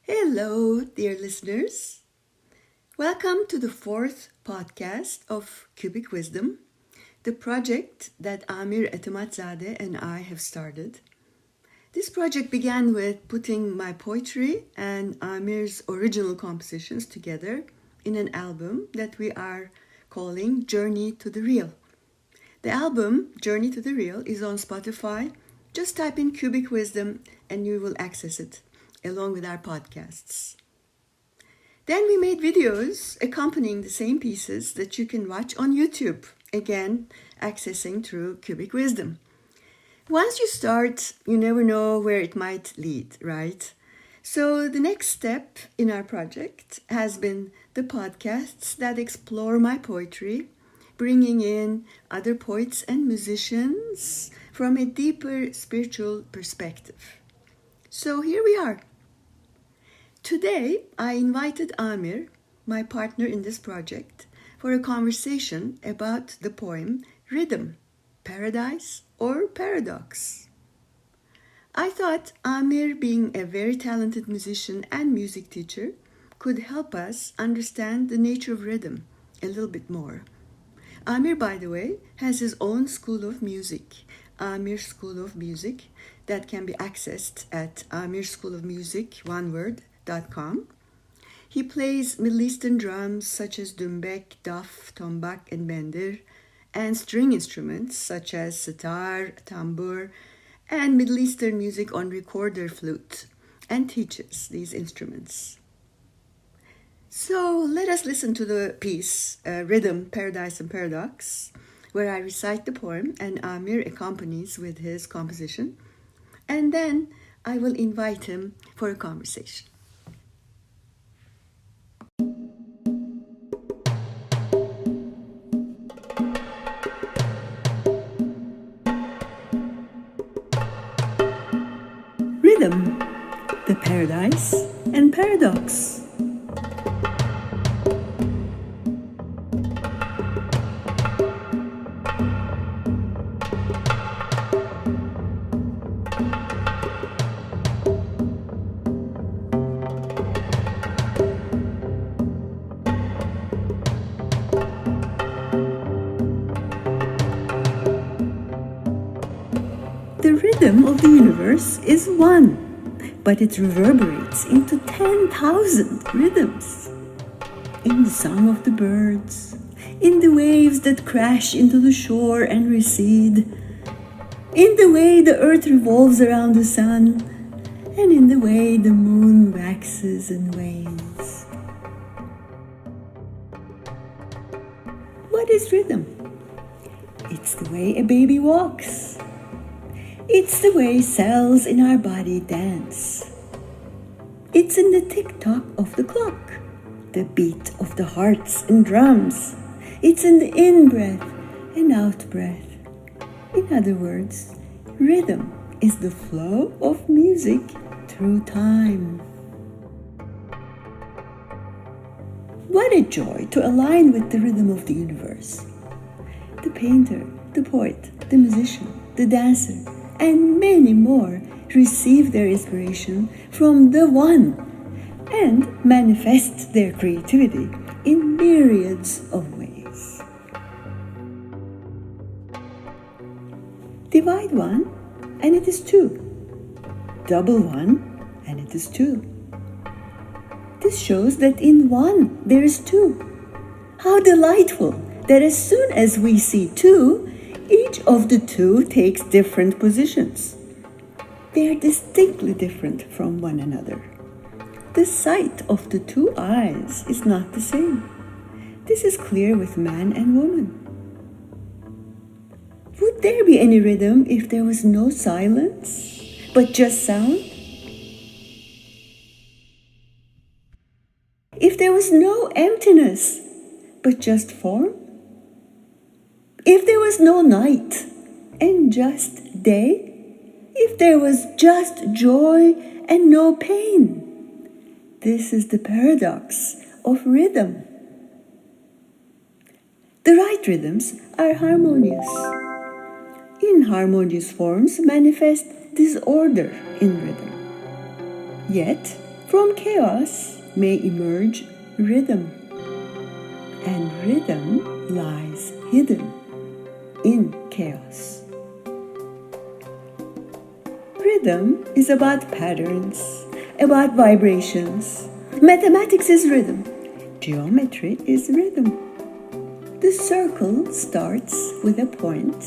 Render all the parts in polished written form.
Hello, dear listeners. Welcome to the fourth podcast of Cubic Wisdom, the project that Amir Etemadzadeh and I have started. This project began with putting my poetry and Amir's original compositions together in an album that we are calling Journey to the Real. The album, Journey to the Real, is on Spotify. Just type in Cubic Wisdom and you will access it, along with our podcasts. Then we made videos accompanying the same pieces that you can watch on YouTube, again, accessing through Cubic Wisdom. Once you start, you never know where it might lead, right? So the next step in our project has been the podcasts that explore my poetry, bringing in other poets and musicians from a deeper spiritual perspective. So here we are. Today, I invited Amir, my partner in this project, for a conversation about the poem Rhythm, Paradise or Paradox. I thought Amir, being a very talented musician and music teacher, could help us understand the nature of rhythm a little bit more. Amir, by the way, has his own school of music, Amir School of Music, that can be accessed at amirschoolofmusic.com. He plays Middle Eastern drums such as dumbek, daf, tombak, and bendir, and string instruments such as sitar, tambur, and Middle Eastern music on recorder flute, and teaches these instruments. So let us listen to the piece, Rhythm, Paradise, and Paradox, where I recite the poem and Amir accompanies with his composition, and then I will invite him for a conversation. Rhythm, the Paradise and Paradox. The rhythm of the universe is one, but it reverberates into 10,000 rhythms. In the song of the birds, in the waves that crash into the shore and recede, in the way the earth revolves around the sun, and in the way the moon waxes and wanes. What is rhythm? It's the way a baby walks. It's the way cells in our body dance. It's in the tick-tock of the clock, the beat of the hearts and drums. It's in the in-breath and out-breath. In other words, rhythm is the flow of music through time. What a joy to align with the rhythm of the universe. The painter, the poet, the musician, the dancer, and many more receive their inspiration from the One and manifest their creativity in myriads of ways. Divide one and it is two. Double one and it is two. This shows that in one there is two. How delightful that as soon as we see two, each of the two takes different positions. They are distinctly different from one another. The sight of the two eyes is not the same. This is clear with man and woman. Would there be any rhythm if there was no silence, but just sound? If there was no emptiness, but just form? If there was no night and just day? If there was just joy and no pain? This is the paradox of rhythm. The right rhythms are harmonious. Inharmonious forms manifest disorder in rhythm. Yet, From chaos may emerge rhythm, and rhythm lies hidden in chaos. Rhythm is about patterns, about vibrations. Mathematics is rhythm. Geometry is rhythm. The circle starts with a point.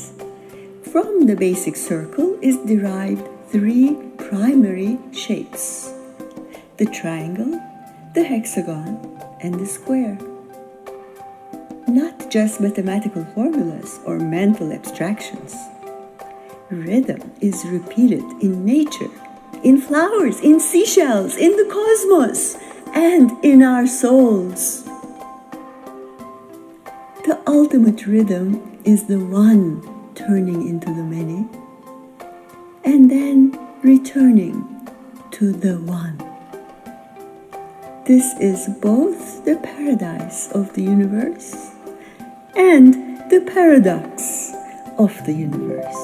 From the basic circle is derived three primary shapes: the triangle, the hexagon, and the square. Not just mathematical formulas or mental abstractions. Rhythm is repeated in nature, in flowers, in seashells, in the cosmos, and in our souls. The ultimate rhythm is the one turning into the many, and then returning to the one. This is both the paradise of the universe and the paradox of the universe.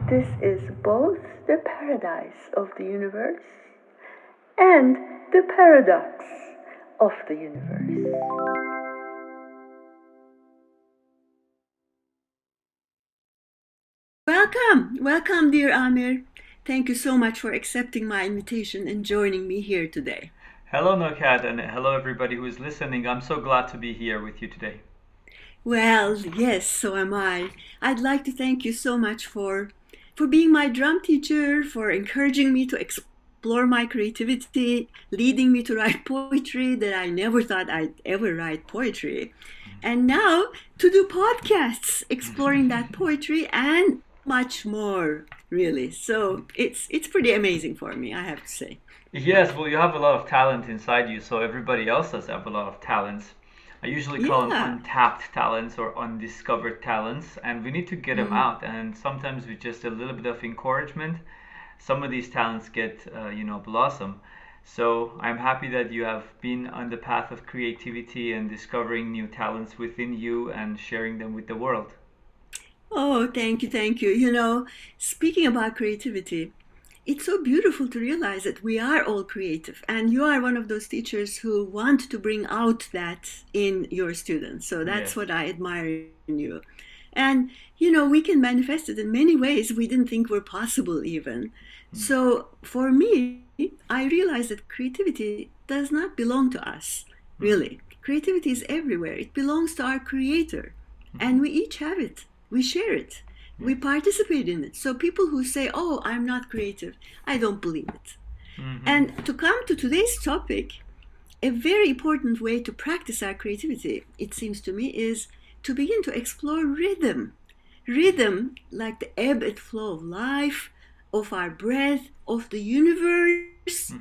This is both the paradise of the universe and the paradox of the universe. Welcome, dear Amir. Thank you so much for accepting my invitation and joining me here today. Hello, Nokat, and hello, everybody who is listening. I'm so glad to be here with you today. Well, yes, so am I. I'd like to thank you so much for being my drum teacher, for encouraging me to explore my creativity, leading me to write poetry that I never thought I'd ever write poetry. And now to do podcasts exploring that poetry and much more, really. So it's pretty amazing for me, I have to say. Yes, well, you have a lot of talent inside you, so everybody else does have a lot of talents. I usually call them Yeah. untapped talents or undiscovered talents, and we need to get them Mhm. out. And sometimes with just a little bit of encouragement, some of these talents get, blossom. So I'm happy that you have been on the path of creativity and discovering new talents within you and sharing them with the world. Oh, thank you, thank you. Speaking about creativity, it's so beautiful to realize that we are all creative, and you are one of those teachers who want to bring out that in your students. So that's Yes. what I admire in you. And, we can manifest it in many ways we didn't think were possible, even. Mm. So for me, I realized that creativity does not belong to us, Mm. really. creativity is everywhere. It belongs to our creator. And we each have it. We share it. We participate in it. So people who say, oh, I'm not creative, I don't believe it. And to come to today's topic, a very important way to practice our creativity, it seems to me, is to begin to explore rhythm. Rhythm, like the ebb and flow of life, of our breath, of the universe,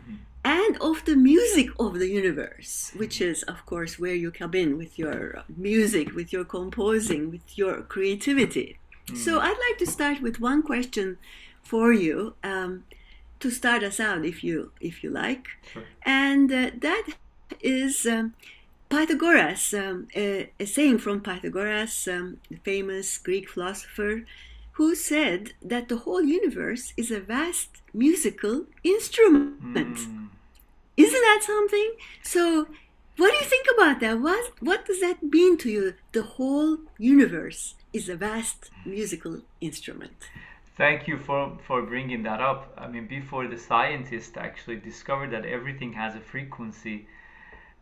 and of the music of the universe, which is, of course, where you come in with your music, with your composing, with your creativity. So I'd like to start with one question for you, to start us out, if you like. Sure. And that is Pythagoras, a saying from Pythagoras, the famous Greek philosopher, who said that the whole universe is a vast musical instrument. Isn't that something? So, what do you think about that? What does that mean to you? The whole universe is a vast musical instrument. Thank you for bringing that up. I mean, before the scientists actually discovered that everything has a frequency,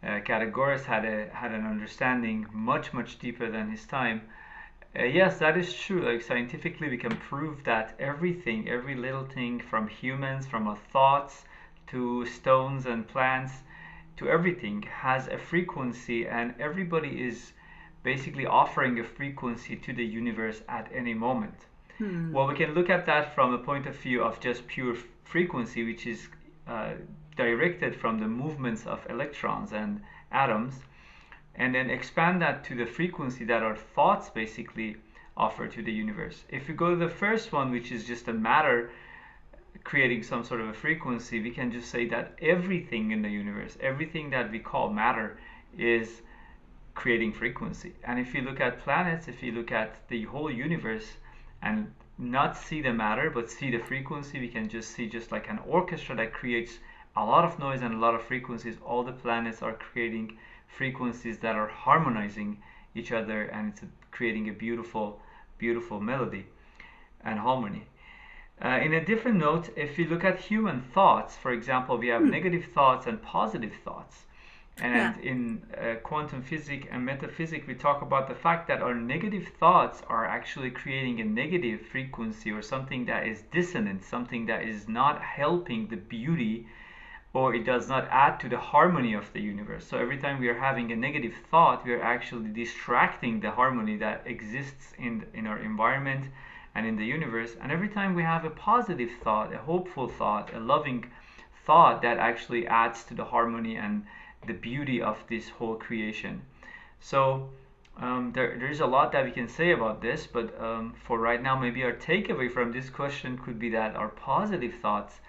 Pythagoras had an understanding much deeper than his time. Yes, that is true. Like scientifically, we can prove that everything, every little thing, from humans, from our thoughts, to stones and plants, to everything, has a frequency, and everybody is basically offering a frequency to the universe at any moment. Well, we can look at that from a point of view of just pure frequency, which is directed from the movements of electrons and atoms, and then expand that to the frequency that our thoughts basically offer to the universe. If we go to the first one, which is just a matter creating some sort of a frequency, we can just say that everything in the universe, everything that we call matter, is creating frequency. And if you look at planets, if you look at the whole universe, and not see the matter but see the frequency, we can just see, just like an orchestra that creates a lot of noise and a lot of frequencies, all the planets are creating frequencies that are harmonizing each other, and it's creating a beautiful melody and harmony. In a different note, if you look at human thoughts, for example, we have negative thoughts and positive thoughts. And in quantum physics and metaphysics, we talk about the fact that our negative thoughts are actually creating a negative frequency, or something that is dissonant, something that is not helping the beauty, or it does not add to the harmony of the universe. So every time we are having a negative thought, we are actually distracting the harmony that exists in our environment and in the universe. And every time we have a positive thought, a hopeful thought, a loving thought, that actually adds to the harmony and the beauty of this whole creation. So there's a lot that we can say about this, but for right now, maybe our takeaway from this question could be that our positive thoughts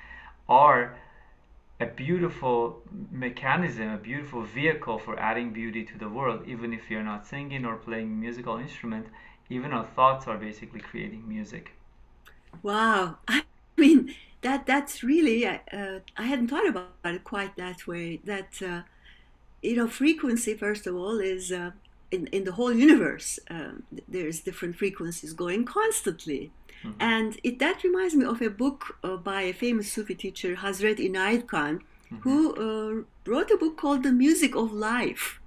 are a beautiful mechanism, a beautiful vehicle for adding beauty to the world. Even if you're not singing or playing musical instrument, even our thoughts are basically creating music. Wow. I mean, that's really, I hadn't thought about it quite that way. That frequency, first of all, is in the whole universe. There's different frequencies going constantly. And that reminds me of a book by a famous Sufi teacher, Hazret Inayat Khan, who wrote a book called The Music of Life,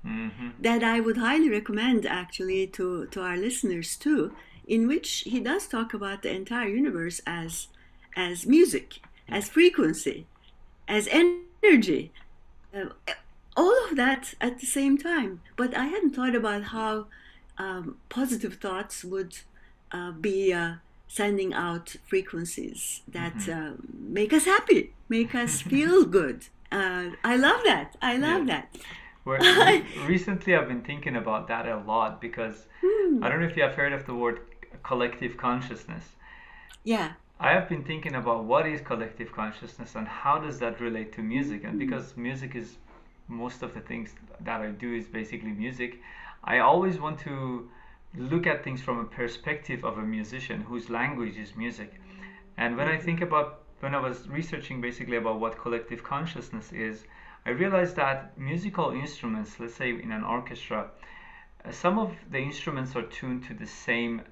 that I would highly recommend, actually, to our listeners too, in which he does talk about the entire universe as music, as frequency, as energy, all of that at the same time. But I hadn't thought about how positive thoughts would be sending out frequencies that make us happy, make us feel good. I love that. I love that. Recently, I've been thinking about that a lot, because I don't know if you have heard of the word collective consciousness. Yeah. I have been thinking about what is collective consciousness and how does that relate to music. And because music is, most of the things that I do is basically music, I always want to look at things from a perspective of a musician whose language is music. And when I was researching basically about what collective consciousness is, I realized that musical instruments, let's say in an orchestra, some of the instruments are tuned to the same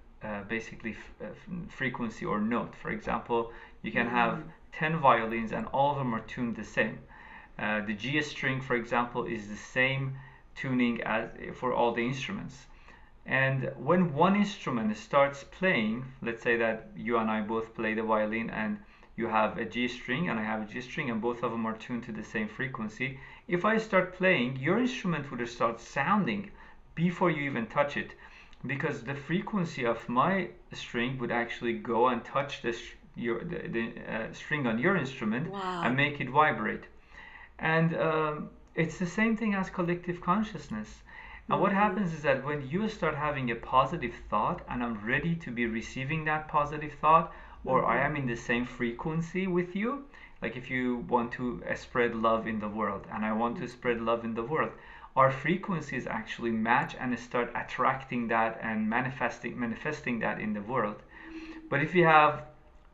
frequency or note. For example, you can have 10 violins and all of them are tuned the same. The G string, for example, is the same tuning as for all the instruments. And when one instrument starts playing, let's say that you and I both play the violin and you have a G string and I have a G string and both of them are tuned to the same frequency. If I start playing, your instrument would start sounding before you even touch it, because the frequency of my string would actually go and touch the string on your instrument and Wow. make it vibrate. And it's the same thing as collective consciousness. And what Mm-hmm. happens is that when you start having a positive thought, and I'm ready to be receiving that positive thought, or I Mm-hmm. am in the same frequency with you, like if you want to spread love in the world, and I want to spread love in the world, our frequencies actually match and start attracting that and manifesting that in the world. But if you have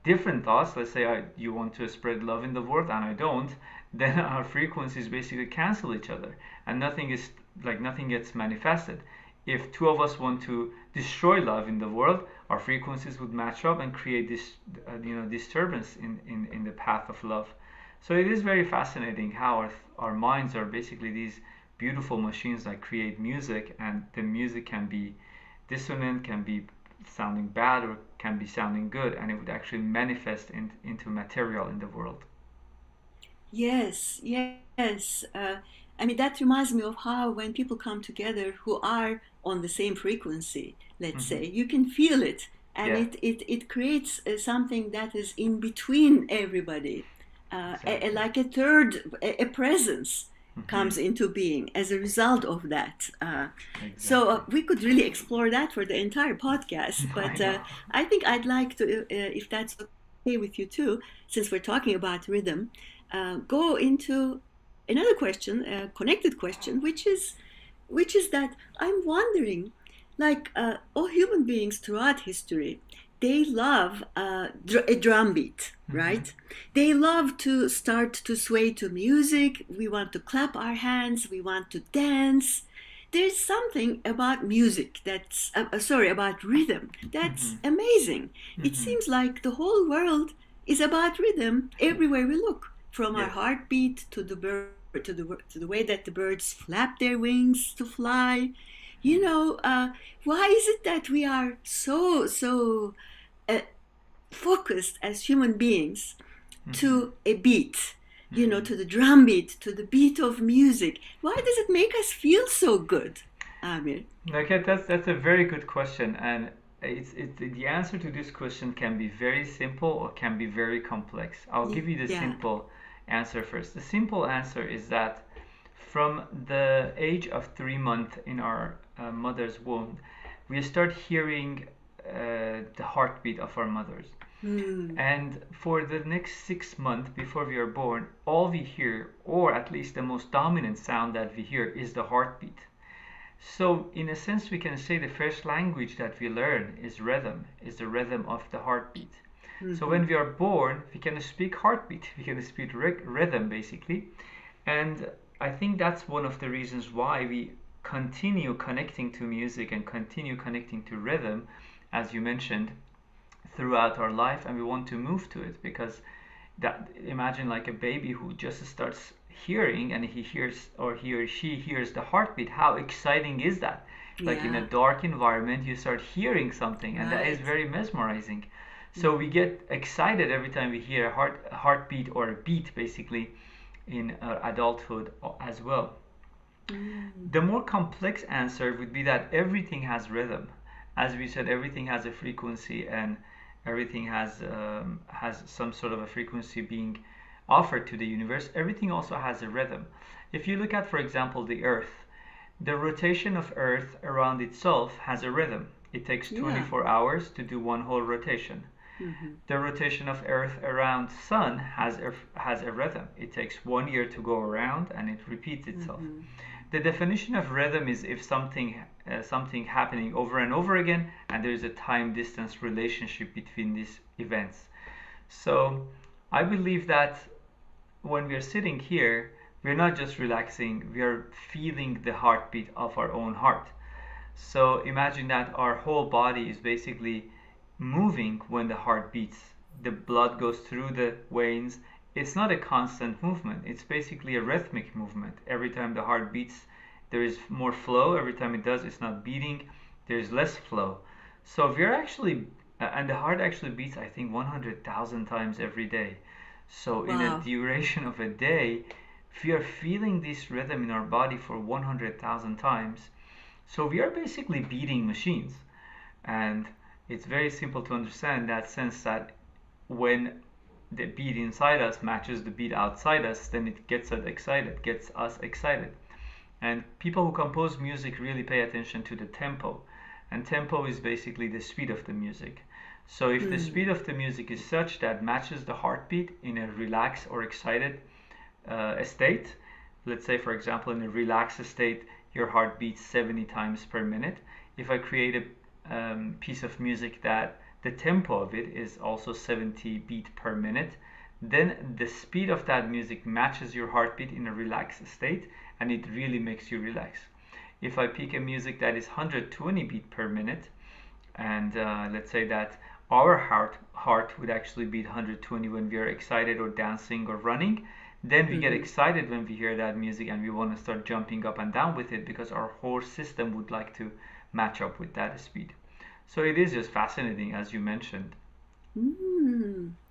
different thoughts, let's say you want to spread love in the world and I don't, then our frequencies basically cancel each other and nothing gets manifested. If two of us want to destroy love in the world, our frequencies would match up and create this disturbance in the path of love. So it is very fascinating how our minds are basically these beautiful machines that create music, and the music can be dissonant, can be sounding bad, or can be sounding good, and it would actually manifest into material in the world. Yes, yes. I mean, that reminds me of how when people come together who are on the same frequency, let's Hmm. say, you can feel it, and Yeah, it creates something that is in between everybody, exactly. like a third, a presence Hmm. comes into being as a result of that. So Exactly. we could really explore that for the entire podcast, I but know. I think I'd like to, if that's okay with you too, since we're talking about rhythm, go into another question, a connected question, which is that I'm wondering, like all human beings throughout history, they love a drum beat, Hmm. right? They love to start to sway to music. We want to clap our hands. We want to dance. There's something about music that's, sorry, about rhythm that's Hmm. amazing. It Hmm. seems like the whole world is about rhythm everywhere we look, from our Yes. heartbeat to the bird, to the way that the birds flap their wings to fly. You know, why is it that we are so uh, focused as human beings Hmm. to a beat? You know, Hmm. to the drum beat, to the beat of music. Why does it make us feel so good, Amir? Okay, that's a very good question, and the answer to this question can be very simple or can be very complex. I'll give you the Yeah. simple answer first. The simple answer is that from the age of 3 months in our mother's womb, we start hearing the heartbeat of our mothers. Hmm. And for the next 6 months before we are born, all we hear, or at least the most dominant sound that we hear, is the heartbeat. So, in a sense, we can say the first language that we learn is rhythm, is the rhythm of the heartbeat. So, Mm-hmm. when we are born, we can speak heartbeat, we can speak rhythm basically. And I think that's one of the reasons why we continue connecting to music and continue connecting to rhythm, as you mentioned, throughout our life, and we want to move to it because that imagine like a baby who just starts hearing and he hears or he or she hears the heartbeat. How exciting is that? Like in a Yeah. dark environment you start hearing something, and that is Right. very mesmerizing. So we Mm-hmm. get excited every time we hear a heartbeat or a beat basically in adulthood as well. Mm. The more complex answer would be that everything has rhythm. As we said, everything has a frequency, and everything has some sort of a frequency being offered to the universe. Everything also has a rhythm. If you look at, for example, the Earth, the rotation of Earth around itself has a rhythm. It takes Yeah. 24 hours to do one whole rotation. Mm-hmm. The rotation of Earth around Sun has a rhythm. It takes 1 year to go around, and it repeats itself. Mm-hmm. The definition of rhythm is if something happening over and over again, and there is a time distance relationship between these events. So I believe that when we are sitting here, we're not just relaxing, we are feeling the heartbeat of our own heart. So imagine that our whole body is basically moving when the heart beats. The blood goes through the veins. It's not a constant movement, it's basically a rhythmic movement. Every time the heart beats, there is more flow. Every time it does, it's not beating. There's less flow. So if you're actually, and the heart actually beats, I think, 100,000 times every day. So in a Wow. duration of a day, if we are feeling this rhythm in our body for 100,000 times, so we are basically beating machines. And it's very simple to understand in that sense that when the beat inside us matches the beat outside us, then it gets us excited. And people who compose music really pay attention to the tempo. And tempo is basically the speed of the music. So if the Hmm. speed of the music is such that matches the heartbeat in a relaxed or excited state, let's say, for example, in a relaxed state, your heart beats 70 times per minute. If I create a piece of music that the tempo of it is also 70 beat per minute, then the speed of that music matches your heartbeat in a relaxed state, and it really makes you relax. If I pick a music that is 120 beat per minute, and let's say that our heart would actually beat 120 when we are excited or dancing or running, then we get Hmm. excited when we hear that music and we want to start jumping up and down with it because our whole system would like to match up with that speed. So it is just fascinating, as you mentioned.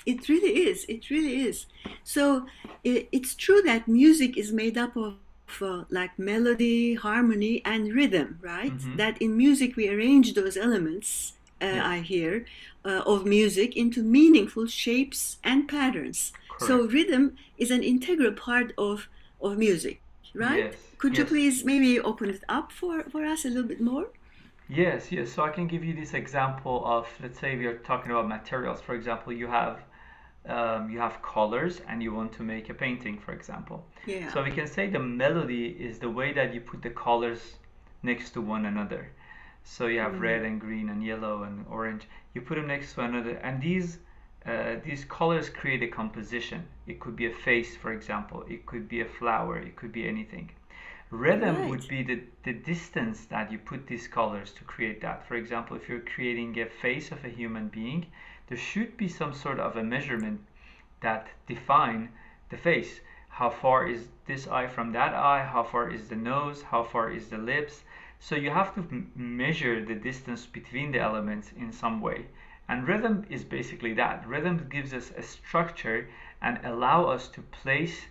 It really is. It really is. So it's true that music is made up of like melody, harmony, and rhythm, right? Mm-hmm. That in music we arrange those elements, Yes, I hear, of music into meaningful shapes and patterns. So correct. rhythm is an integral part of music, right? Yes, Could you yes, please maybe open it up for us a little bit more? yes, yes. So I can give you this example of, let's say we are talking about materials. For example, you have colors and you want to make a painting, for example. Yeah. So we can say the melody is the way that you put the colors next to one another. So you have red Mm, and green and yellow and orange. You put them next to another, and these colors create a composition. It could be a face, for example. It could be a flower. It could be anything. Rhythm right. would be the distance that you put these colors to create that. For example, if you're creating a face of a human being, there should be some sort of a measurement that define the face. How far is this eye from that eye? How far is the nose? How far is the lips? So you have to measure the distance between the elements in some way. And rhythm is basically that. Rhythm gives us a structure and allow us to place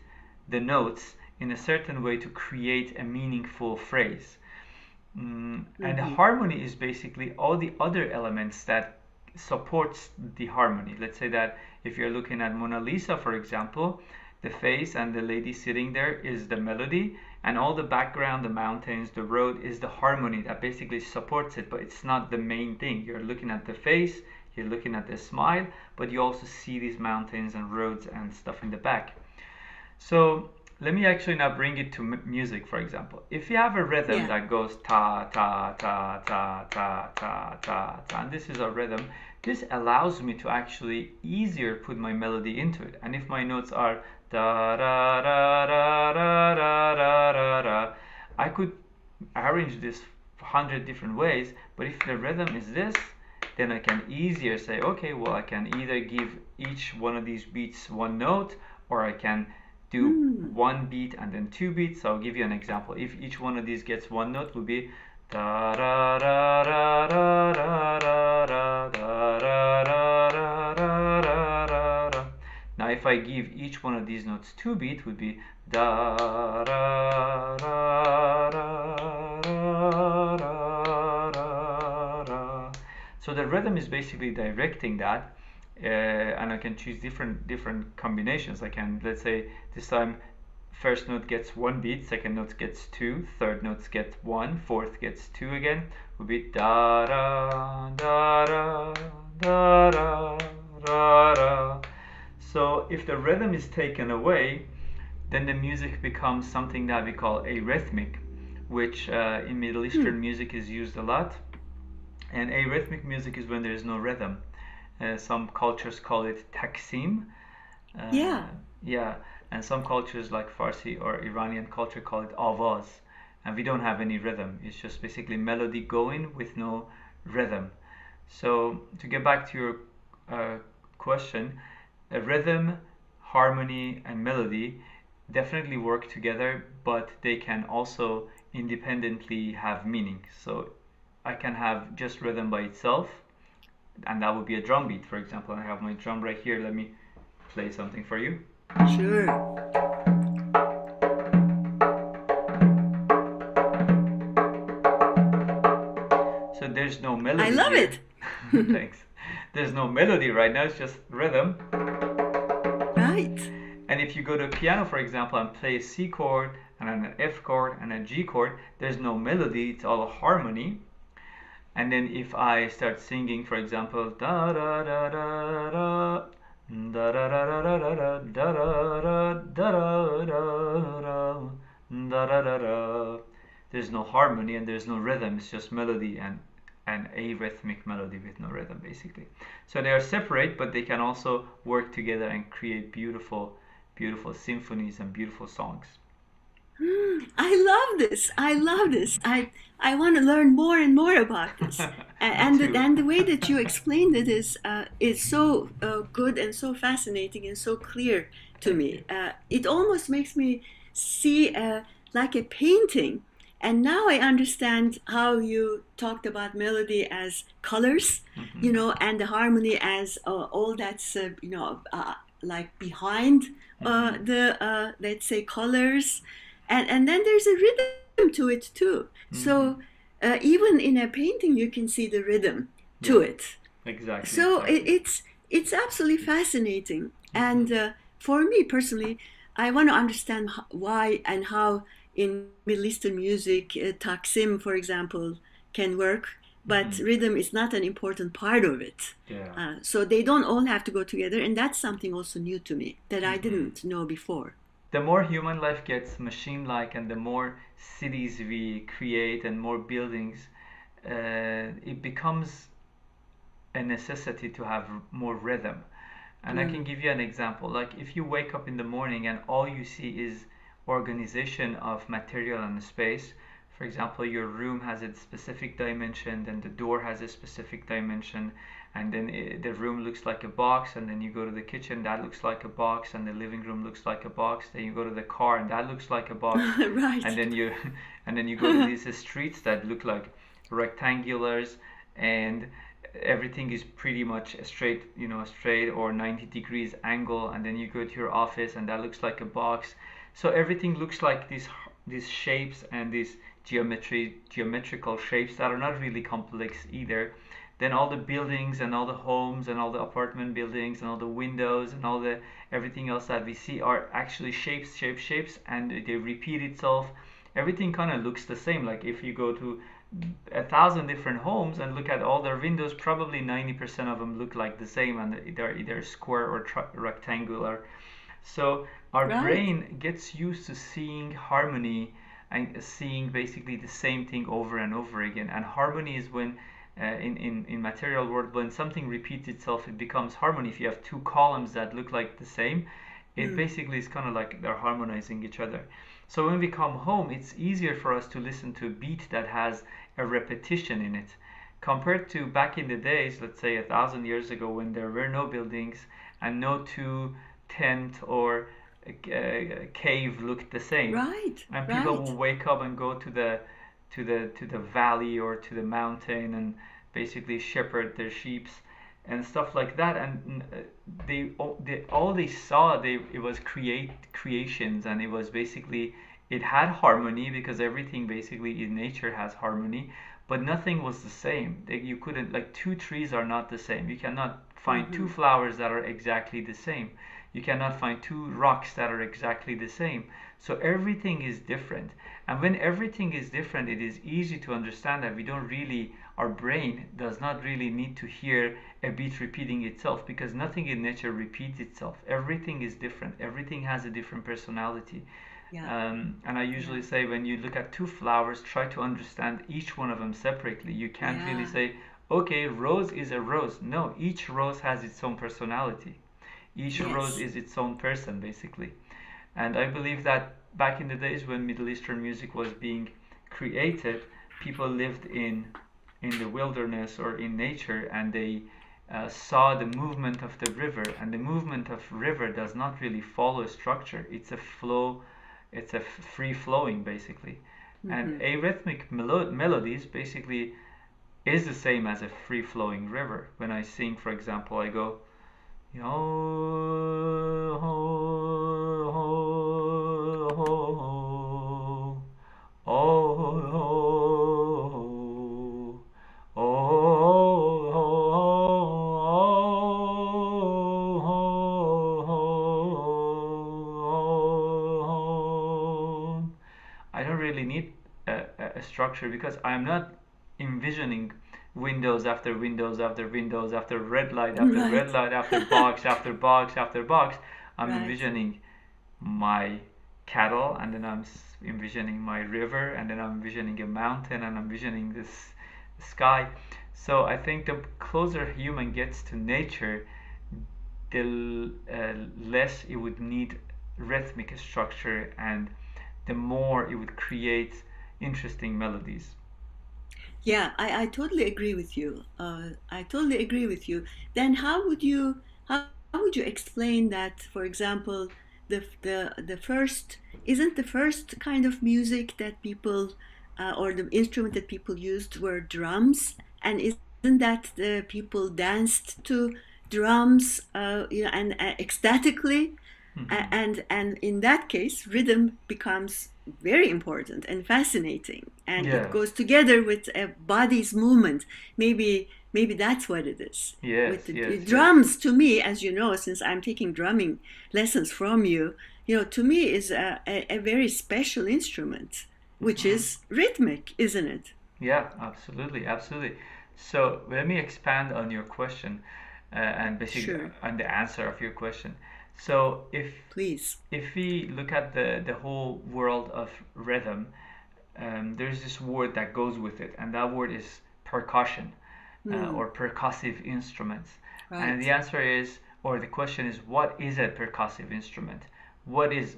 the notes in a certain way to create a meaningful phrase. And Mm-hmm. harmony is basically all the other elements that supports the harmony. Let's say that if you're looking at Mona Lisa, for example, the face and the lady sitting there is the melody, and all the background, the mountains, the road is the harmony that basically supports it, but it's not the main thing. You're looking at the face, you're looking at the smile, but you also see these mountains and roads and stuff in the back. So let me actually now bring it to music, for example. If you have a rhythm Yeah. that goes ta ta ta ta ta ta ta ta, and this is a rhythm, this allows me to actually easier put my melody into it. And if my notes are da da da da da da da da da, I could arrange this 100 different ways. But if the rhythm is this, then I can easier say, okay, well, I can either give each one of these beats one note, or I can do Mm. one beat and then two beats. So I'll give you an example. If each one of these gets one note, would be da da da da da da da da da da da da da da. Now, if I give each one of these notes two beat, would be da da da da da da da. So the rhythm is basically directing that, and I can choose different combinations. I can, let's say, this time first note gets one beat, second note gets two, third note gets one, fourth gets two again. Would be da da da da da da da da. So if the rhythm is taken away, then the music becomes something that we call arrhythmic, which in Middle Hmm. Eastern music is used a lot. And arrhythmic music is when there is no rhythm. Some cultures call it taksim. Yeah. Yeah, and some cultures like Farsi or Iranian culture call it avaz. And we don't have any rhythm. It's just basically melody going with no rhythm. So to get back to your uh, question, rhythm, harmony, and melody definitely work together, but they can also independently have meaning. So I can have just rhythm by itself, and that would be a drum beat, for example. I have my drum right here. Let me play something for you. Sure. So there's no I melody love here. it. Thanks. There's no melody right now, it's just rhythm. Right. And if you go to a piano, for example, and play a C chord and an F chord and a G chord, there's no melody, it's all a harmony. And then if I start singing, for example, da da da da da da da da da da da da da da da da da da da, there's no harmony and there's no rhythm. It's just melody and a rhythmic melody with no rhythm, basically. So they are separate, but they can also work together and create beautiful, beautiful symphonies and beautiful songs. I love this. I love this. I want to learn more and more about this. Me too. And the way that you explained it is so good and so fascinating and so clear to Thank me. you. It almost makes me see like a painting. And now I understand how you talked about melody as colors, you Mm-hmm. know, and the harmony as all that's like behind Mm-hmm. the let's say colors, and then there's a rhythm to it too. Mm-hmm. So even in a painting you can see the rhythm Yeah, to it. exactly, So exactly. it's absolutely fascinating. Mm-hmm. And for me personally, I want to understand why and how in Middle Eastern music taksim, for example, can work, but Mm-hmm. rhythm is not an important part of it. Yeah. So they don't all have to go together, and that's something also new to me that I Mm-hmm. didn't know before. The more human life gets machine-like and the more cities we create and more buildings, it becomes a necessity to have more rhythm. And I can Mm. give you an example. Like if you wake up in the morning and all you see is organization of material and space, for example, your room has a specific dimension, then the door has a specific dimension, and then the room looks like a box, and then you go to the kitchen, that looks like a box, and the living room looks like a box, then you go to the car and that looks like a box, and Right. then you and then you go to these streets that look like rectangulars, and everything is pretty much a straight, straight or 90 degrees angle, and then you go to your office and that looks like a box. So everything looks like these shapes and these geometrical shapes that are not really complex either. Then all the buildings and all the homes and all the apartment buildings and all the windows and all the everything else that we see are actually shapes, and they repeat itself. Everything kind of looks the same. Like if you go to 1,000 different homes and look at all their windows, probably 90% of them look like the same, and they're either square or rectangular. So our Right. brain gets used to seeing harmony and seeing basically the same thing over and over again. And harmony is when in material world, when something repeats itself, it becomes harmony. If you have two columns that look like the same, it Mm. basically is kind of like they're harmonizing each other. So when we come home, it's easier for us to listen to a beat that has a repetition in it, compared to back in the days, let's say 1,000 years ago, when there were no buildings and no two tent or cave looked the same, Right. and people Right. will wake up and go to the valley or to the mountain and basically shepherd their sheep and stuff like that. And they all they saw, it was creations, and it was basically, it had harmony because everything basically in nature has harmony, but nothing was the same. You couldn't, like, two trees are not the same. You cannot find two Hmm. flowers that are exactly the same. You cannot find two rocks that are exactly the same. So everything is different. And when everything is different, it is easy to understand that we don't really, our brain does not really need to hear a beat repeating itself, because nothing in nature repeats itself. Everything is different. Everything has a different personality. Yeah. And I Yeah. usually say, when you look at two flowers, try to understand each one of them separately. You can't really Yeah. say, okay, rose is a rose. No, each rose has its own personality. Each rose Yes. is its own person, basically. And I believe that back in the days when Middle Eastern music was being created, people lived in the wilderness or in nature, and they saw the movement of the river. And the movement of river does not really follow a structure. It's a flow. It's a free flowing, basically. And Mm-hmm. arrhythmic melodies basically is the same as a free flowing river. When I sing, for example, I go, yo ho ho ho oh I don't really need a structure because I'm not envisioning windows after windows after windows after red light after red Right, light after box after box after box. I'm right. envisioning my cattle, and then I'm envisioning my river, and then I'm envisioning a mountain, and I'm envisioning this sky. So I think the closer human gets to nature, the less it would need rhythmic structure, and the more it would create interesting melodies. Yeah, I totally agree with you. I totally agree with you. Then how would you explain that, for example, the first isn't the first kind of music that people or the instrument that people used were drums, and isn't that the people danced to drums, and ecstatically, Hmm. and in that case rhythm becomes very important and fascinating, and it Yeah. goes together with a body's movement. Maybe that's what it is Yes. with the Yes. Yes. drums. To me, as you know, since I'm taking drumming lessons from you, to me is a very special instrument, which Hmm. is rhythmic, isn't it? Yeah. Absolutely. Absolutely. So let me expand on your question, and basically Sure, on the answer of your question. So please. if we look at the whole world of rhythm, there's this word that goes with it, and that word is percussion, Hmm. or percussive instruments. And the Right. answer is, or the question is, what is a percussive instrument? What is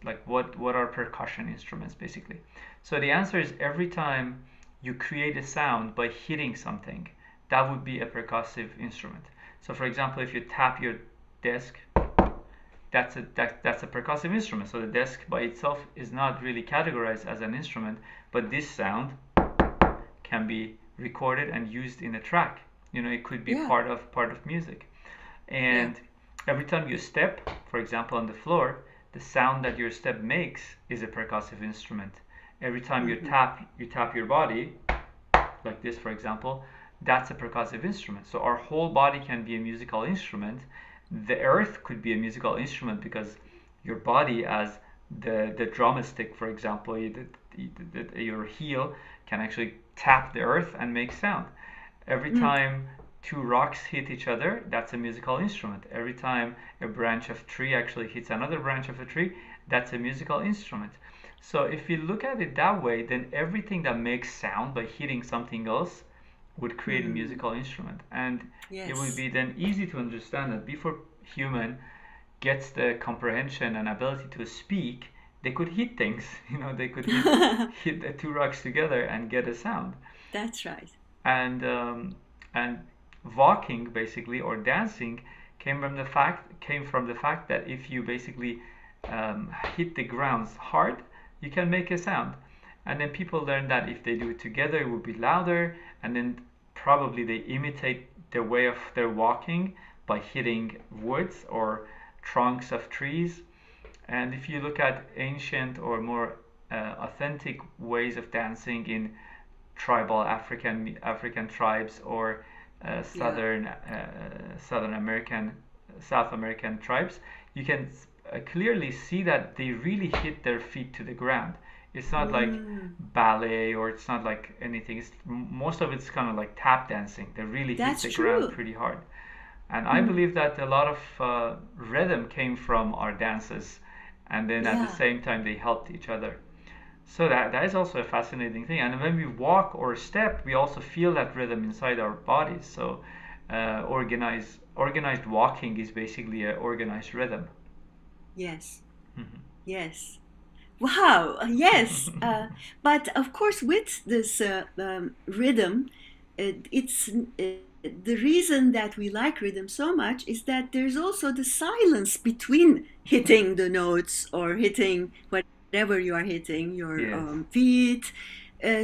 like what are percussion instruments basically? So the answer is every time you create a sound by hitting something, that would be a percussive instrument. So for example, if you tap your desk, that's a percussive instrument. So the desk by itself is not really categorized as an instrument, but this sound can be recorded and used in a track. It could be Yeah, part of music. yeah. And every time you step, for example, on the floor, the sound that your step makes is a percussive instrument. Every time Hmm. you tap your body, like this, for example, that's a percussive instrument. So our whole body can be a musical instrument. The earth could be a musical instrument because your body, as the drumstick, for example, your heel can actually tap the earth and make sound. Every Mm. time two rocks hit each other, that's a musical instrument. Every time a branch of tree actually hits another branch of a tree, that's a musical instrument. So if you look at it that way, then everything that makes sound by hitting something else would create a Mm. musical instrument. And it would Yes. be then easy to understand that before human gets the comprehension and ability to speak, they could hit things. They could hit the two rocks together and get a sound. That's right. And walking basically, or dancing, came from the fact that if you basically hit the ground hard, you can make a sound. And then people learn that if they do it together, it will be louder. And then probably they imitate the way of their walking by hitting woods or trunks of trees. And if you look at ancient or more authentic ways of dancing in tribal African tribes, or Yeah. Southern American South American tribes, you can clearly see that they really hit their feet to the ground. It's not like Mm. ballet, or it's not like anything. Most of it's kind of like tap dancing. They really hit That's the ground true. pretty hard. And I Mm. believe that a lot of rhythm came from our dances, and then at the Yeah. same time they helped each other. So that is also a fascinating thing. And when we walk or step, we also feel that rhythm inside our bodies. So organized walking is basically an organized rhythm. Yes. Mhm. Yes. Wow. Yes. But of course, with this rhythm, it's the reason that we like rhythm so much is that there's also the silence between hitting the notes or hitting whatever wherever you are hitting your Yes. feet.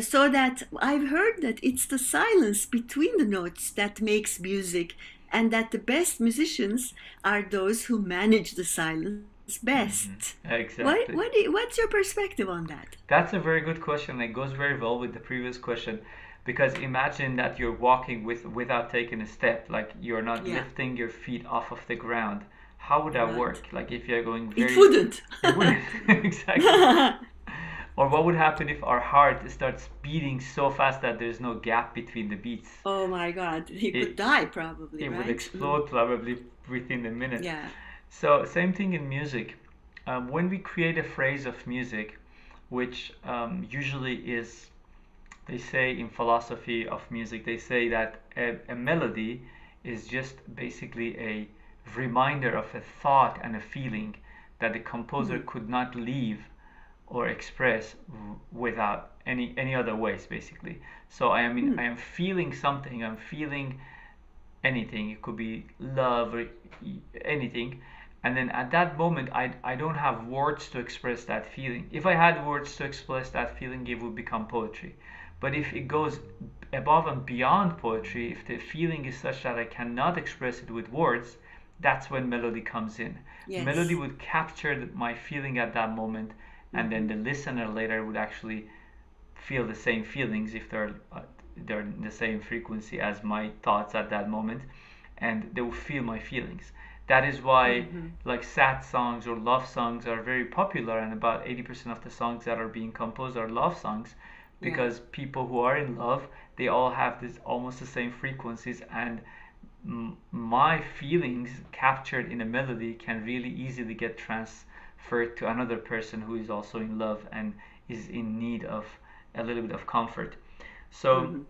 So that I've heard that it's the silence between the notes that makes music, and that the best musicians are those who manage the silence best. Exactly. What's your perspective on that? That's a very good question. It goes very well with the previous question because imagine that you're walking without taking a step, like you're not Yeah, lifting your feet off of the ground. How would that right. work? Like if you're going It very, wouldn't. it wouldn't exactly. Or what would happen if our heart starts beating so fast that there's no gap between the beats? Oh my God, he could It die probably, it would right? Mm. explode probably within a minute. Yeah. So same thing in music. When we create a phrase of music, which usually is, they say in philosophy of music, they say that a melody is just basically a reminder of a thought and a feeling that the composer Mm. could not leave or express without any other ways basically. So I Mm. am feeling something, I'm feeling anything. It could be love or anything. And then at that moment, I don't have words to express that feeling. If I had words to express that feeling, it would become poetry. But if it goes above and beyond poetry, if the feeling is such that I cannot express it with words, that's when melody comes in. Melody Yes. would capture my feeling at that moment, and then Mm-hmm. the listener later would actually feel the same feelings if they're in the same frequency as my thoughts at that moment, and they will feel my feelings. That is why Mm-hmm. like sad songs or love songs are very popular, and about 80% of the songs that are being composed are love songs, Yeah. because people who are in love, they all have this almost the same frequencies, and my feelings captured in a melody can really easily get transferred to another person who is also in love and is in need of a little bit of comfort. So Mm-hmm.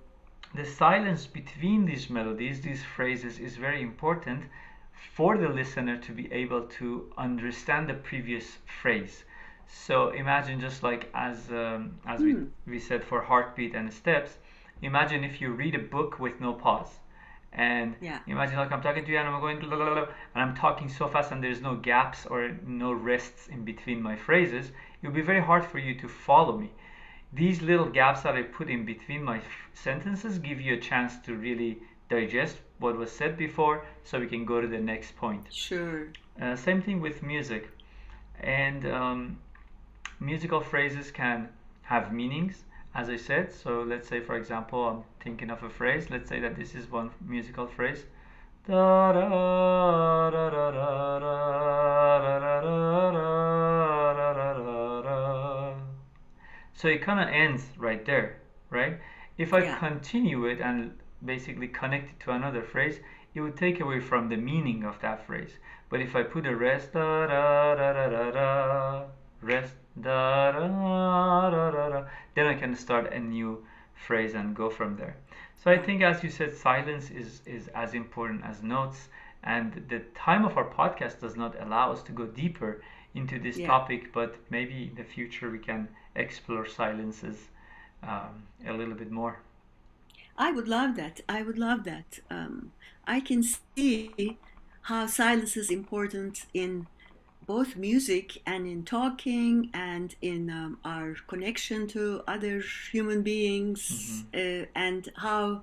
the silence between these melodies, these phrases, is very important for the listener to be able to understand the previous phrase. So imagine, just like as Mm. we said for heartbeat and steps, imagine if you read a book with no pause. And Yeah. imagine like I'm talking to you and I'm going blah, blah, blah, and I'm talking so fast and there's no gaps or no rests in between my phrases. It will be very hard for you to follow me. These little gaps that I put in between my sentences give you a chance to really digest what was said before so we can go to the next point. Sure. Same thing with music. And musical phrases can have meanings, as I said. So let's say, for example, I'm thinking of a phrase. Let's say that this is one musical phrase. Da da da da da da da da da da da. So it kind of ends right there, right? If I Yeah. continue it and basically connect it to another phrase, it would take away from the meaning of that phrase. But if I put a rest, da da da da da da, rest, da da da da da, then I can start a new phrase and go from there. So I Right. think, as you said, silence is as important as notes, and the time of our podcast does not allow us to go deeper into this Yeah. topic, but maybe in the future we can explore silences a little bit more. I would love that. I would love that. I can see how silence is important in both music and in talking and in our connection to other human beings, Hmm. and how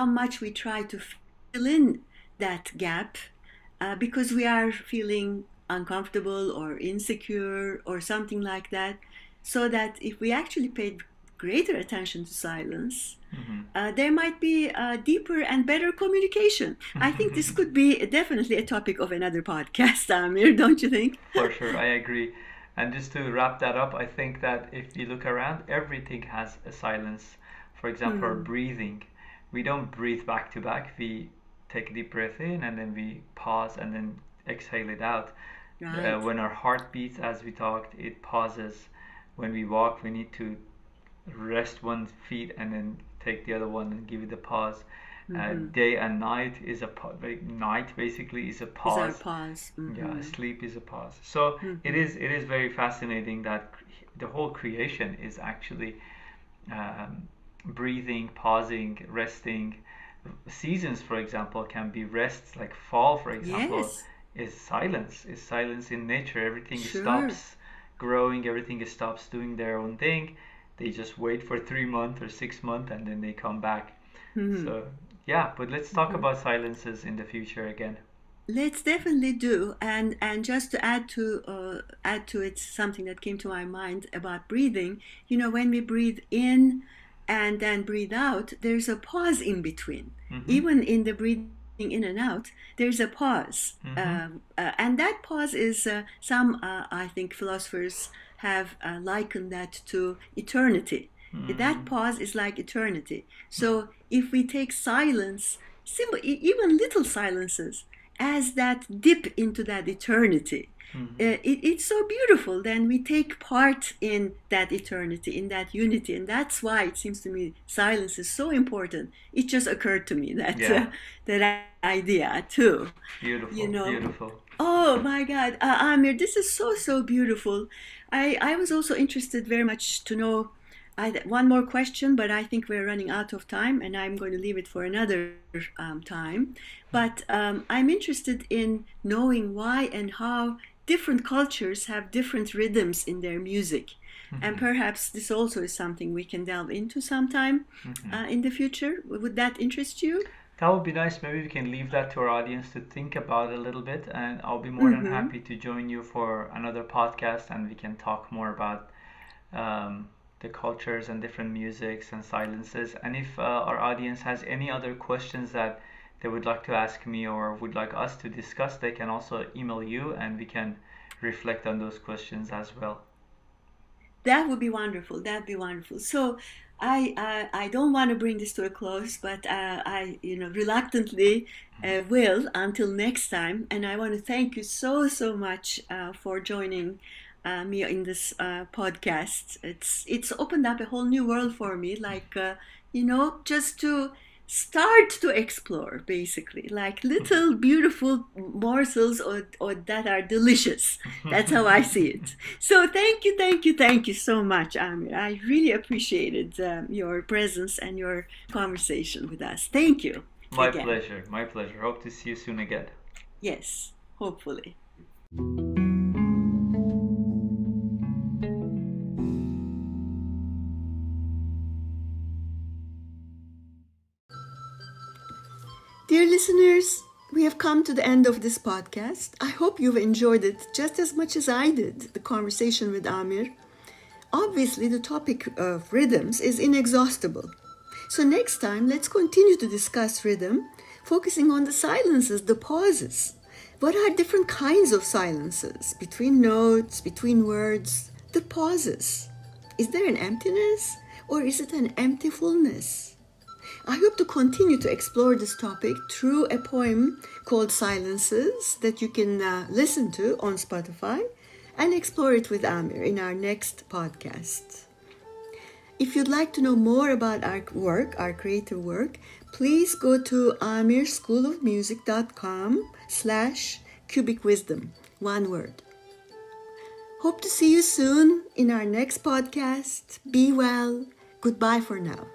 much we try to fill in that gap because we are feeling uncomfortable or insecure or something like that. So that if we actually paid greater attention to silence, there might be deeper and better communication. I think this Hmm. could be definitely a topic of another podcast, Amir, don't you think? For sure, I agree. And just to wrap that up, I think that if you look around, everything has a silence. For example, our Hmm. breathing. We don't breathe back to back. We take a deep breath in and then we pause and then exhale it out. Right. When our heart beats, as we talked, it pauses. When we walk, we need to rest one feet and then take the other one and give it a pause. Mm-hmm. Day and night is night basically is a Is our pause. pause. Yeah, Mm-hmm. sleep is a pause. So Mm-hmm. it is very fascinating that the whole creation is actually um, breathing, pausing, resting. Seasons, for example, can be rests. Like fall, for example, Yes, is silence. Is silence in nature. Everything sure. stops. growing, everything stops doing their own thing. They just wait for 3 months or 6 months and then they come back. Mhm. So yeah, but let's talk Mhm. about silences in the future again. Let's definitely do. And just to add to it something that came to my mind about breathing. When we breathe in and then breathe out, there's a pause in between. Mm-hmm. Even in the breathing in and out, there's a pause. Mm-hmm. And that pause is some I think philosophers have likened that to eternity. Mm-hmm. That pause is like eternity. So if we take silence, simple, even little silences, as that dip into that eternity. Mm-hmm. It's so beautiful. Then we take part in that eternity, in that unity, and that's why it seems to me silence is so important. It just occurred to me that Yeah. that idea too. You Beautiful, know. beautiful. Oh my God, Amir, this is so beautiful. I was also interested very much to know. One more question, but I think we're running out of time, and I'm going to leave it for another time. But I'm interested in knowing why and how different cultures have different rhythms in their music. And Mm-hmm. perhaps this also is something we can delve into sometime Mm-hmm. in the future. Would that interest you? That would be nice. Maybe we can leave that to our audience to think about a little bit, and I'll be more than Mm-hmm. happy to join you for another podcast, and we can talk more about the cultures and different musics and silences. And if our audience has any other questions that they would like to ask me or would like us to discuss, they can also email you, and we can reflect on those questions as well. That would be wonderful. That'd be wonderful. So, I don't want to bring this to a close, but I reluctantly will until next time. And I want to thank you so much for joining me in this podcast. It's opened up a whole new world for me. Like just to start to explore, basically, like little beautiful morsels or that are delicious. That's how I see it. So thank you so much, Amir. I really appreciated your presence and your conversation with us. Thank you My again. pleasure. My pleasure. Hope to see you soon again. Yes, hopefully. Dear listeners, we have come to the end of this podcast. I hope you've enjoyed it just as much as I did, the conversation with Amir. Obviously, the topic of rhythms is inexhaustible. So, next time, let's continue to discuss rhythm, focusing on the silences, the pauses. What are different kinds of silences? Between notes, between words, the pauses. Is there an emptiness or is it an empty fullness? I hope to continue to explore this topic through a poem called Silences that you can listen to on Spotify and explore it with Amir in our next podcast. If you'd like to know more about our work, our creative work, please go to amirschoolofmusic.com/cubicwisdom. One word. Hope to see you soon in our next podcast. Be well. Goodbye for now.